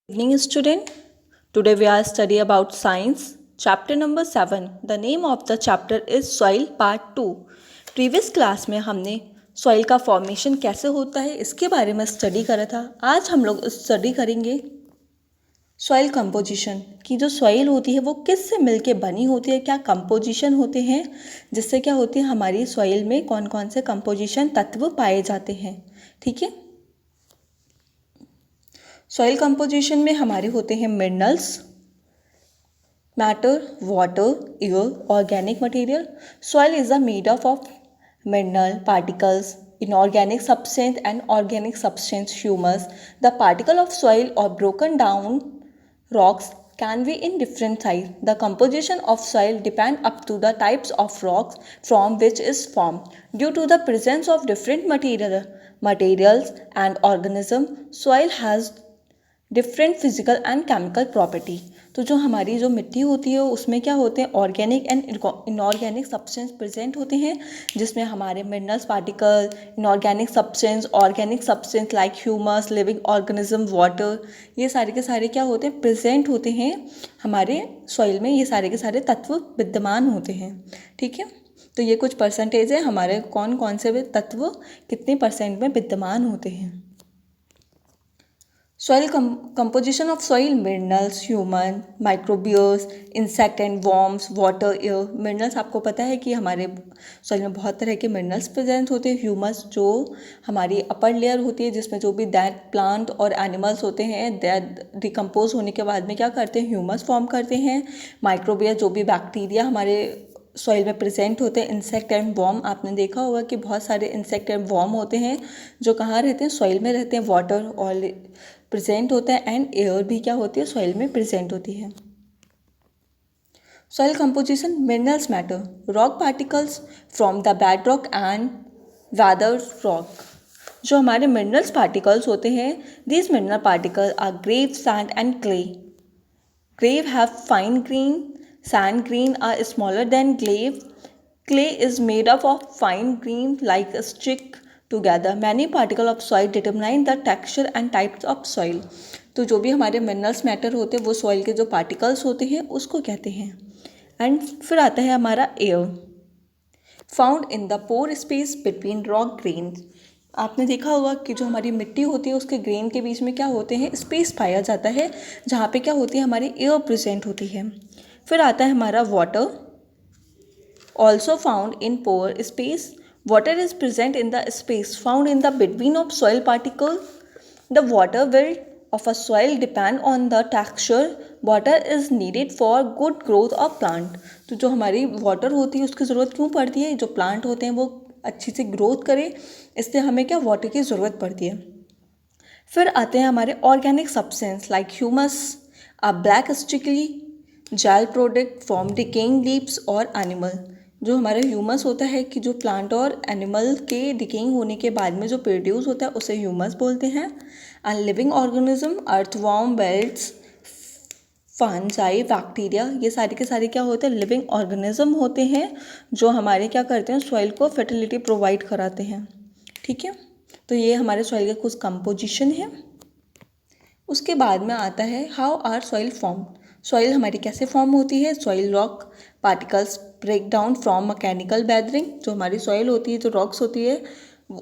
Evening student. Today we are study about science chapter number 7. The name of the chapter is soil part 2. Previous class में हमने soil का formation कैसे होता है इसके बारे में स्टडी करा था. आज हम लोग स्टडी करेंगे सॉइल कंपोजिशन की. जो सॉइल होती है वो किससे मिलके बनी होती है, क्या कंपोजिशन होते हैं, जिससे क्या होती है हमारी सॉइल में कौन कौन से कंपोजिशन तत्व पाए जाते हैं. ठीक है. सॉइल कंपोजिशन में हमारे होते हैं minerals, matter, water, air, organic material. Soil is a made up of mineral particles, inorganic substance and organic substance, humus. The particle of soil or broken down rocks can be in different size. The composition of soil depend up to the types of rocks from which is formed. Due to the presence of different materials and organism, soil has different physical and chemical property. तो जो हमारी जो मिट्टी होती है उसमें क्या होते हैं organic and inorganic substance present होते हैं, जिसमें हमारे minerals particle, inorganic substance, organic substance like humus, living organism, water, ये सारे के सारे क्या होते हैं प्रेजेंट होते हैं हमारे सॉइल में. ये सारे के सारे तत्व विद्यमान होते हैं. ठीक है. तो ये कुछ परसेंटेज है हमारे कौन कौन से तत्व कितने परसेंट में विद्यमान होते हैं. Soil composition of soil minerals, human, microbes, insect and worms, water, air. Minerals आपको पता है कि हमारे सॉइल में बहुत तरह के मिनरल्स प्रेजेंट होते हैं. ह्यूमस जो हमारी अपर लेयर होती है जिसमें जो भी दैट प्लांट और एनिमल्स होते हैं दैट डिकम्पोज होने के बाद में क्या करते हैं ह्यूमस फॉर्म करते हैं. माइक्रोबिया जो भी बैक्टीरिया हमारे सॉइल में प्रेजेंट होते हैं. इंसेक्ट एंड वॉर्म, आपने देखा होगा कि बहुत सारे इंसेक्ट एंड वॉर्म होते हैं जो कहाँ रहते हैं सॉइल में रहते हैं. वाटर और प्रेजेंट होता है एंड एयर भी क्या होती है सॉइल में प्रेजेंट होती है. Soil composition minerals, matter, rock particles from the bedrock and weather rock. जो हमारे मिनरल्स पार्टिकल्स होते हैं these mineral particle are gravel, sand and clay. Gravel have fine grain, sand grain are smaller than clay. Clay is made up of fine grain like a stick together. Many particles of soil determine the texture and types of soil. तो जो भी हमारे minerals matter होते हैं वो soil के जो particles होते हैं उसको कहते हैं. एंड फिर आता है हमारा air, found in the pore space between rock grains. आपने देखा होगा कि जो हमारी मिट्टी होती है उसके ग्रेन के बीच में क्या होते हैं स्पेस पाया जाता है जहाँ पे क्या होती है हमारी एयर प्रेजेंट होती है. फिर आता है हमारा water, also found in pore space. Water is present in the space found in the between of soil particle. The water will of a soil depend on the texture. Water is needed for good growth of plant. तो जो हमारी water होती है उसकी ज़रूरत क्यों पड़ती है, जो प्लांट होते हैं वो अच्छी से ग्रोथ करे इसलिए हमें क्या वाटर की ज़रूरत पड़ती है. फिर आते हैं हमारे organic substance like humus, a black sticky gel product from decaying leaves और एनिमल. जो हमारा ह्यूमस होता है कि जो प्लांट और एनिमल के डिकेइंग होने के बाद में जो प्रोड्यूस होता है उसे ह्यूमस बोलते हैं. And living organism, earthworm, belts, fungi, bacteria, ये सारे के सारे क्या होते हैं लिविंग ऑर्गेनिज्म होते हैं जो हमारे क्या करते हैं सॉइल को फर्टिलिटी प्रोवाइड कराते हैं. ठीक है. तो ये हमारे सॉइल का कुछ कंपोजिशन है. उसके बाद में आता है how are soil form. Soil हमारी कैसे फॉर्म होती है. Soil rock particles break down from mechanical weathering. जो हमारी सॉइल होती है जो रॉक्स होती है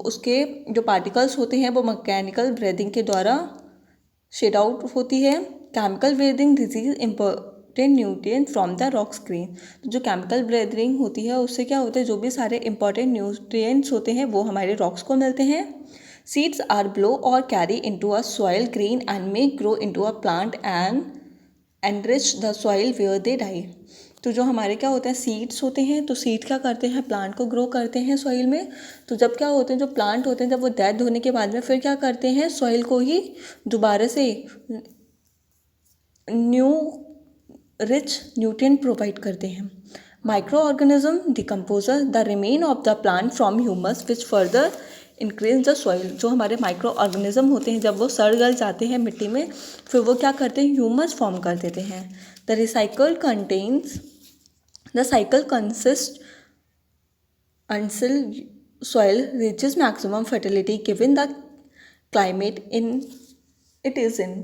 उसके जो पार्टिकल्स होते हैं वो मैकेनिकल ब्रीदिंग के द्वारा शेड आउट होती है. Chemical breathing disease important nutrient from the rock screen. तो जो केमिकल ब्रीदिंग होती है उससे क्या होता है जो भी सारे इंपॉर्टेंट न्यूट्रिएंट्स होते हैं वो हमारे रॉक्स को मिलते हैं. Seeds are blow or carry into a soil grain and may grow into a plant and enrich the soil where they die. तो जो हमारे क्या होते हैं सीड्स होते हैं तो सीड क्या करते हैं प्लांट को ग्रो करते हैं सॉइल में. तो जब क्या होते हैं जो प्लांट होते हैं जब वो डेड होने के बाद में फिर क्या करते हैं सॉइल को ही दोबारा से न्यू रिच न्यूट्रिएंट प्रोवाइड करते हैं. Micro organism decomposer the remain of the plant from humus which further increase the soil. जो हमारे माइक्रो ऑर्गेनिज्म होते हैं जब वो सड़ गल जाते हैं मिट्टी में फिर वो क्या करते हैं ह्यूमस फॉर्म कर देते हैं. The recycle contains the cycle consist until soil reaches maximum fertility given the climate in it is in.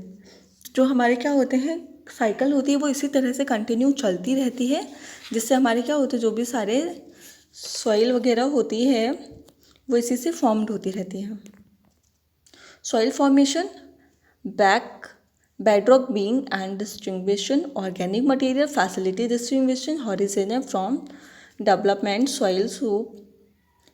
जो हमारे क्या होते हैं साइकिल होती है वो इसी तरह से कंटिन्यू चलती रहती है, जिससे हमारे क्या होते हैं जो भी सारे सॉइल वगैरह होती है वो इसी से फॉर्म्ड होती रहती है। Soil formation, bedrock being and distinguishing organic material facilitate distinguishing horizon from development soil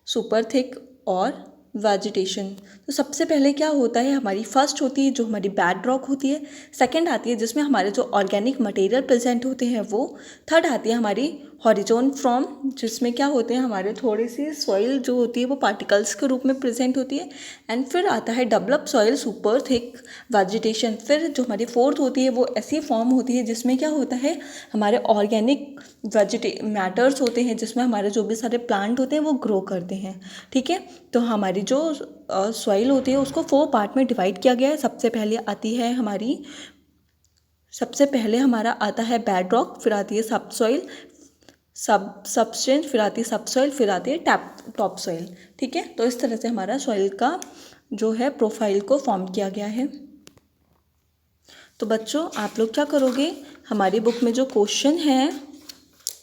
super thick और वेजिटेशन। तो सबसे पहले क्या होता है, हमारी फर्स्ट होती है जो हमारी बेड रॉक होती है, सेकंड आती है जिसमें हमारे जो ऑर्गेनिक मटेरियल प्रेजेंट होते हैं वो, थर्ड आती है हमारी हॉरिजॉन फ्रॉम, जिसमें क्या होते हैं हमारे थोड़ी सी सॉइल जो होती है वो पार्टिकल्स के रूप में प्रेजेंट होती है, एंड फिर आता है develop soil super thick vegetation. फिर जो हमारी फोर्थ होती है वो ऐसी फॉर्म होती है जिसमें क्या होता है हमारे ऑर्गेनिक मैटर्स होते हैं, जिसमें हमारे जो भी सारे प्लांट होते हैं वो ग्रो करते हैं। ठीक है, तो हमारी जो सॉइल होती है उसको 4 पार्ट में डिवाइड किया गया है। सबसे पहले हमारा आता है बेड रॉक, फिर आती है सब सॉइल, सबस्टेंस, फिर आती है सब सॉइल, फिर आती है टॉप सॉइल। ठीक है, तो इस तरह से हमारा सॉइल का जो है प्रोफाइल को फॉर्म किया गया है। तो बच्चों आप लोग क्या करोगे, हमारी बुक में जो क्वेश्चन है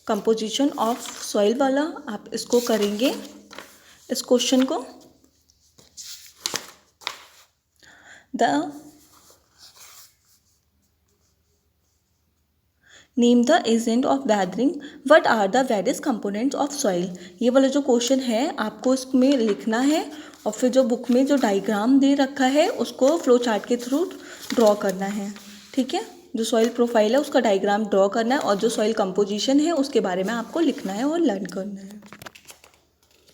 कंपोजिशन ऑफ सॉइल वाला, आप इसको करेंगे, इस क्वेश्चन को। Name the agent of weathering, what are the various components of soil. ये वाला जो क्वेश्चन है आपको इसमें लिखना है, और फिर जो बुक में जो डायग्राम दे रखा है उसको फ्लो चार्ट के थ्रू ड्रॉ करना है। ठीक है, जो सॉइल प्रोफाइल है उसका डायग्राम ड्रॉ करना है, और जो सॉइल कंपोजिशन है उसके बारे में आपको लिखना है और लर्न करना है।